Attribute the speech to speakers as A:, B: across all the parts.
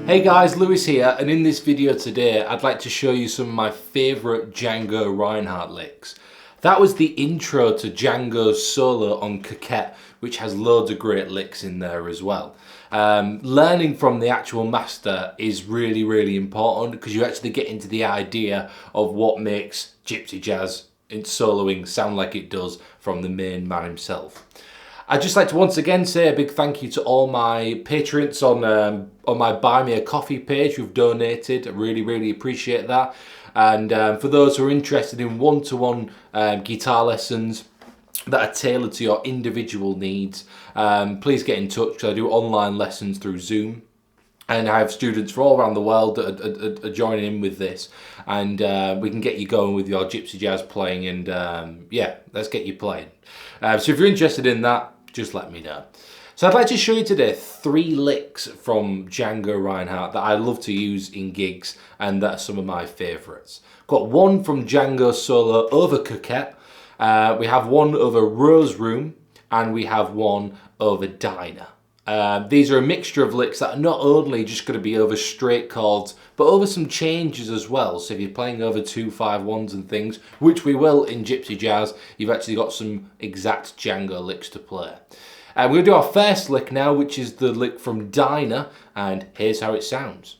A: Hey guys, Lewis here, and in this video today I'd like to show you some of my favourite Django Reinhardt licks. That was the intro to Django's solo on Coquette, which has loads of great licks in there as well. Learning from the actual master is really important because you actually get into the idea of what makes Gypsy jazz in soloing sound like it does from the main man himself. I'd just like to once again say a big thank you to all my patrons on my Buy Me a Coffee page who've donated. I really appreciate that. And for those who are interested in one-to-one guitar lessons that are tailored to your individual needs, please get in touch because I do online lessons through Zoom. And I have students from all around the world that are joining in with this. And we can get you going with your Gypsy jazz playing and yeah, let's get you playing. So if you're interested in that, just let me know. So I'd like to show you today 3 licks from Django Reinhardt that I love to use in gigs and that are some of my favourites. Got one from Django's solo over Coquette, we have one over Rose Room, and we have one over Diner. These are a mixture of licks that are not only just going to be over straight chords, but over some changes as well. So if you're playing over 2-5-1s and things, which we will in Gypsy jazz, you've actually got some exact Django licks to play. We're going to do our first lick now, which is the lick from Diner, and here's how it sounds.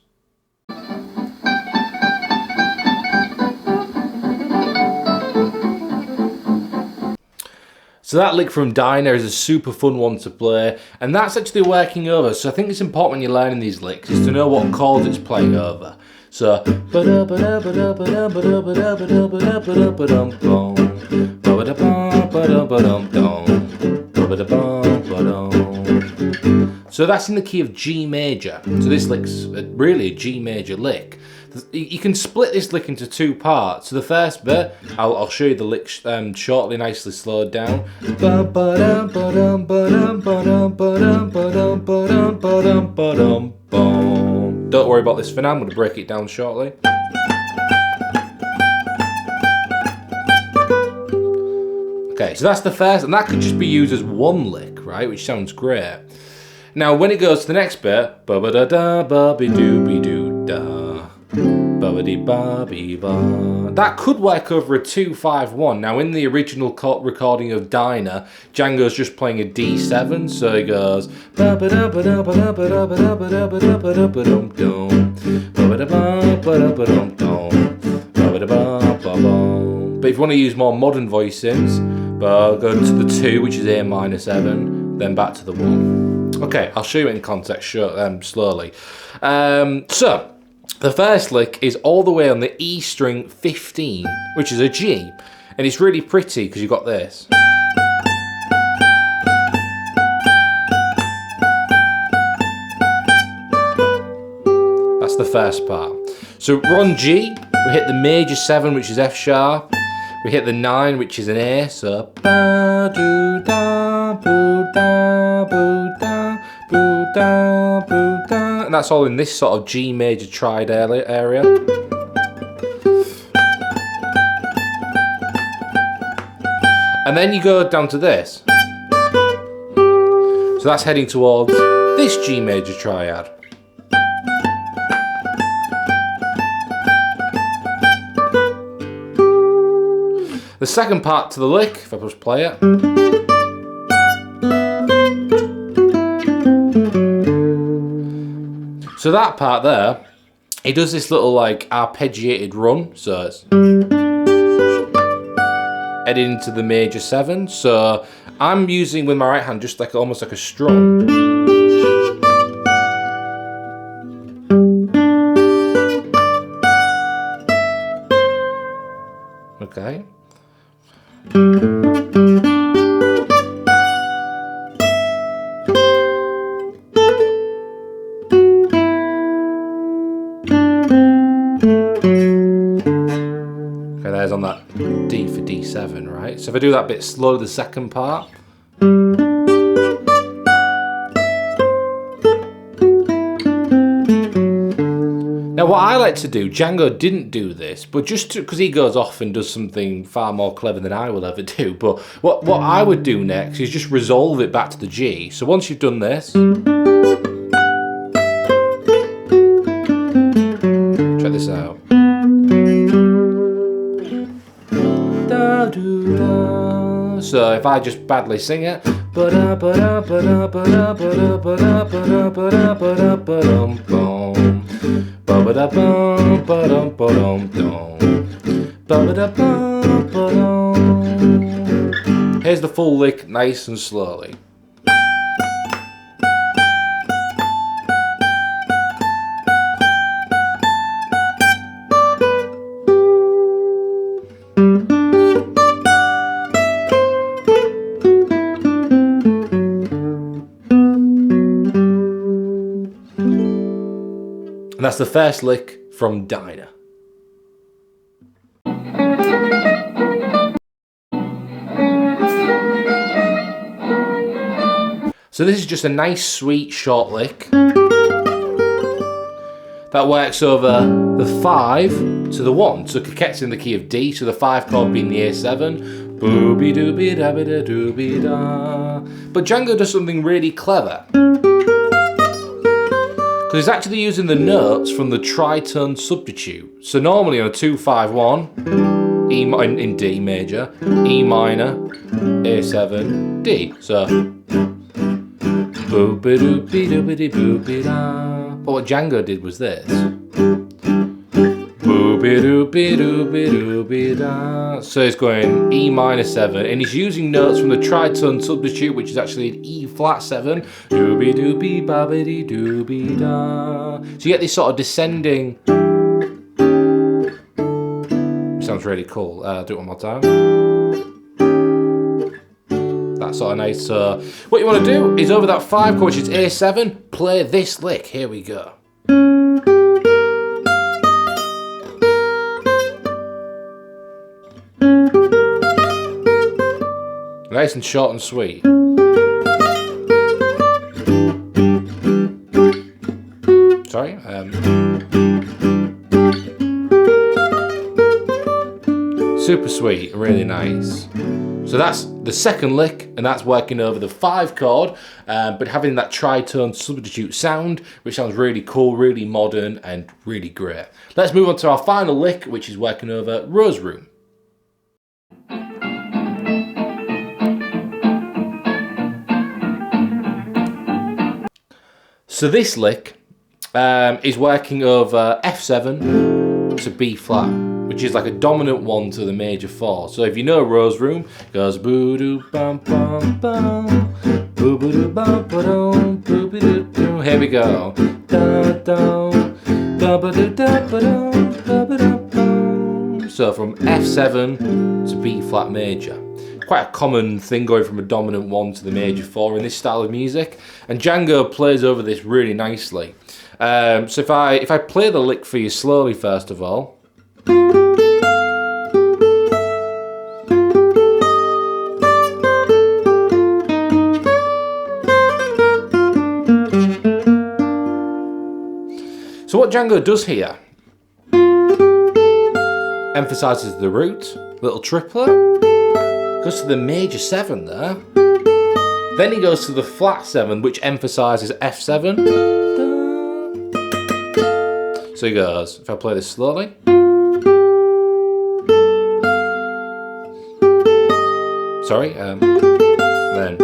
A: So that lick from Diner is a super fun one to play, and that's actually working over. So I think it's important when you're learning these licks is to know what chords it's playing over. So that's in the key of G major. So this lick's really a G major lick. You can split this lick into 2 parts. So the first bit, I'll show you the lick shortly, nicely slowed down. Don't worry about this for now, I'm going to break it down shortly. Okay, so that's the first, and that could just be used as one lick, right? Which sounds great. Now, when it goes to the next bit, that could work over a 2-5-1. Now, in the original recording of Diner, Django's just playing a D7, so he goes. But if you want to use more modern voicings, go to the 2, which is A-7, then back to the 1. Okay, I'll show you in context slowly. So, the first lick is all the way on the E string 15, which is a G. And it's really pretty because you've got this. That's the first part. So we're on G, we hit the major 7, which is F sharp. We hit the 9, which is an A, so ba do da boo da boo da boo da boo da, and that's all in this sort of G major triad area. And then you go down to this. So that's heading towards this G major triad. The second part to the lick, if I just play it. So that part there, it does this little like arpeggiated run, so it's heading into the major 7. So I'm using with my right hand just like almost like a strum. Okay. Okay, there's on that D for D7, right? So if I do that bit slow, the second part. Now what I like to do, Django didn't do this, but just because he goes off and does something far more clever than I will ever do, but what I would do next is just resolve it back to the G. So once you've done this, if I just badly sing it. Here's the full lick, nice and slowly. And that's the first lick from Diner. So this is just a nice, sweet, short lick that works over the 5 to the 1. So Coquette's in the key of D, so the 5 chord being the A7. Booby dooby da ba da dooby da. But Django does something really clever, because he's actually using the notes from the tritone substitute. So normally on a 2-5-1, E in D major, E minor, A7, D. So boopy doopy doopy boopy da. But what Django did was this. Boopy doopy doopy doopy da. So he's going E minor 7, and he's using notes from the tritone substitute, which is actually an E flat 7. Doopy doopy babbity doopy da. So you get this sort of descending. Sounds really cool. Do it one more time. That's sort of nice. So what you want to do is over that 5 chord, which is A7, play this lick. Here we go. Nice and short and sweet. Sorry. Super sweet, really nice. So that's the second lick, and that's working over the 5 chord, but having that tritone substitute sound, which sounds really cool, really modern, and really great. Let's move on to our final lick, which is working over Rose Room. So this lick is working over F7 to B flat, which is like a dominant 1 to the major 4. So if you know Rose Room, it goes boo doo bum bum bum, boo boo doo bum ba dum, boo boo doo doo. Here we go. Da da da ba doo da ba dum, da ba dum bum. So from F7 to B flat major. Quite a common thing going from a dominant 1 to the major 4 in this style of music, and Django plays over this really nicely. So if I play the lick for you slowly first of all. So what Django does here, emphasises the root, little triplet, goes to the major 7 there, then he goes to the flat 7, which emphasises F7. So he goes, if I play this slowly. Sorry, then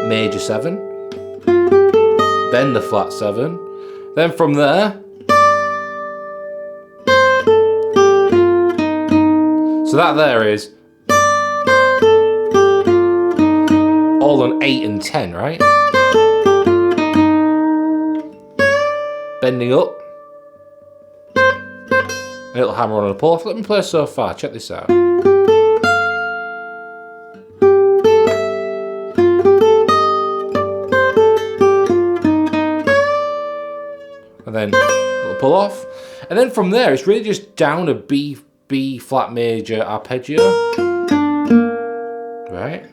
A: major 7, then the flat 7, then from there, so that there is all on 8 and 10, right? Bending up, a little hammer on a pull off. Let me play so far, check this out. And then a little pull off, and then from there it's really just down a B flat major arpeggio, right?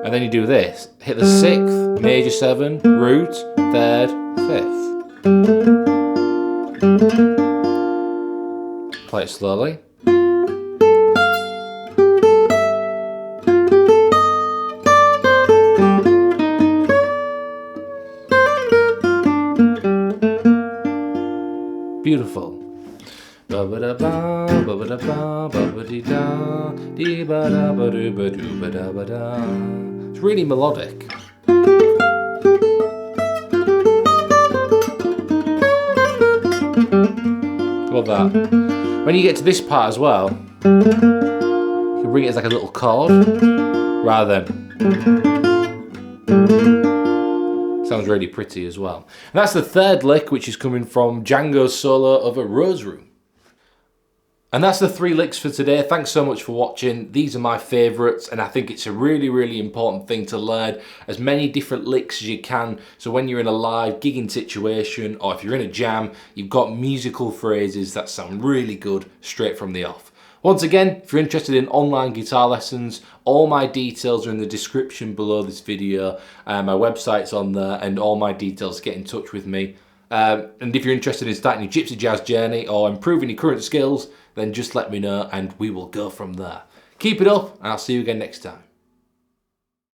A: And then you do this, hit the 6th, major 7, root, 3rd, 5th. Play it slowly. Beautiful. Ba ba da ba ba ba da ba ba ba dee da dee ba da ba doo ba doo ba da ba da. It's really melodic. Love that. When you get to this part as well, you can bring it as like a little chord rather than. Sounds really pretty as well. And that's the third lick, which is coming from Django's solo of A Rose Room. And that's the 3 licks for today. Thanks so much for watching. These are my favourites, and I think it's a really, really important thing to learn as many different licks as you can. So when you're in a live gigging situation, or if you're in a jam, you've got musical phrases that sound really good straight from the off. Once again, if you're interested in online guitar lessons, all my details are in the description below this video. My website's on there, and all my details to get in touch with me. And if you're interested in starting your gypsy jazz journey or improving your current skills, then just let me know and we will go from there. Keep it up, and I'll see you again next time.